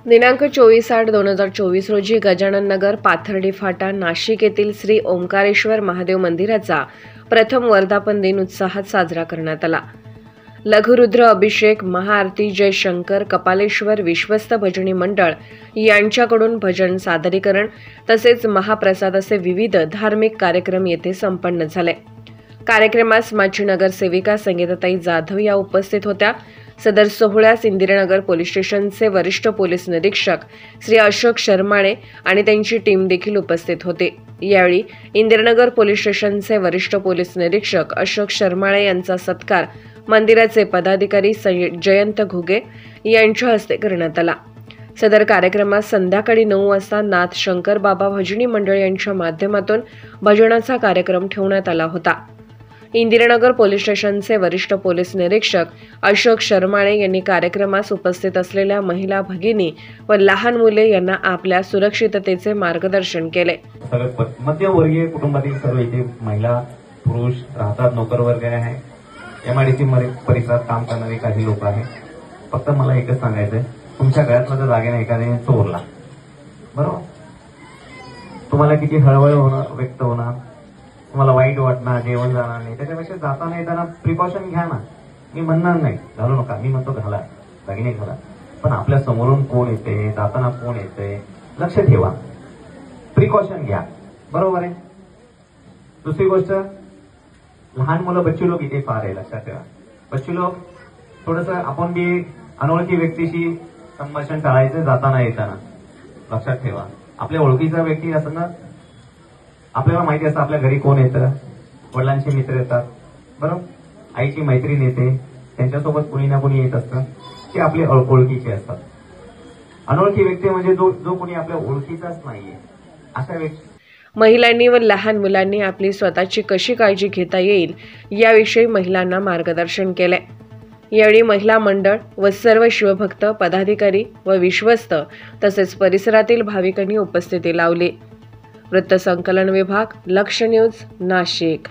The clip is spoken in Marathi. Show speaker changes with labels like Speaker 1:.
Speaker 1: दिनांक 24/8/2024 रोजी गजानन नगर, पाथर्डी फाटा, नाशिक येथील श्री ओंकारेश्वर महादेव मंदिराचा प्रथम वर्धापन दिन उत्साहात साजरा करण्यात आला। लघुरुद्र अभिषेक, महाआरती, जय शंकर, कपालेश्वर विश्वस्त भजनी मंडळ यांच्याकडून भजन सादरीकरण तसेच महाप्रसाद असे विविध धार्मिक कार्यक्रम येथे संपन्न झाले। कार्यक्रमास माजी नगरसेविका संगीताताई जाधव या उपस्थित होत्या। सदर सोहळ्यास इंदिरानगर पोलीस स्टेशनचे वरिष्ठ पोलीस निरीक्षक श्री अशोक शर्माळे आणि त्यांची टीम देखील उपस्थित होते। यावेळी इंदिरानगर पोलीस स्टेशनचे वरिष्ठ पोलीस निरीक्षक अशोक शर्माळे यांचा सत्कार मंदिराचे पदाधिकारी जयंत घुगे यांच्या हस्ते करण्यात आला। सदर कार्यक्रमात संध्याकाळी 9 वाजता नाथ शंकर बाबा भजनी मंडळ यांच्या माध्यमातून भजनाचा कार्यक्रम ठेवण्यात आला होता। इंदिरानगर पोलीस स्टेशनचे वरिष्ठ पोलीस निरीक्षक अशोक शर्माळे यांनी कार्यक्रमास उपस्थित असलेल्या महिला भगिनी व लहान मुले यांना आपल्या सुरक्षिततेचे मार्गदर्शन केले।
Speaker 2: मध्यमवर्गीय कुटुंबातील सर्व इथे महिला पुरुष राहतात, नोकर वर्ग आहे, एमआयडीसी परिसरात काम करणारे काही लोक आहेत। फक्त मला एकच सांगायचंय, तुमच्या घरातल्या जागेने एखाद्याने चोरला, बरोबर, तुम्हाला किती हळहळ होणं व्यक्त होणार, तुम्हाला वाईट वाटणार, जेवण जाणार नाही, त्याच्यापेक्षा जाताना येताना प्रिकॉशन घ्या ना। मी म्हणणार नाही घालू नका, मी म्हणतो घाला, दागिने घाला, पण आपल्या समोरून कोण येते, जाताना कोण येते लक्ष ठेवा, प्रिकॉशन घ्या, बरोबर आहे। दुसरी गोष्ट, लहान मुलं बच्चू लोक इथे फार आहे, लक्षात ठेवा। बच्चू लोक थोडंसं आपण बी अनोळखी व्यक्तीशी संभाषण टाळायचं जाताना येताना, लक्षात ठेवा। आपल्या ओळखीचा व्यक्ती असताना आपल्याला माहिती असतं आपल्या घरी कोण येतं, वडिलांचे मित्र येतात, बरोबर, आईची मैत्रीण येते, त्यांच्यासोबत कुणी ना कुणी येत असतं, ते आपले ओळखीचे असतात। अनोळखी व्यक्ती म्हणजे जो कोणी आपल्या ओळखीचाच नाहीये अशा व्यक्ती।
Speaker 1: महिलांनी व लहान मुलांनी आपली स्वतःची कशी काळजी घेता येईल याविषयी महिलांना मार्गदर्शन केले। यावेळी महिला मंडळ व सर्व शिवभक्त पदाधिकारी व विश्वस्त तसेच परिसरातील भाविकांनी उपस्थिती लावली। वृत्तसंकलन विभाग, लक्ष न्यूज, नाशिक।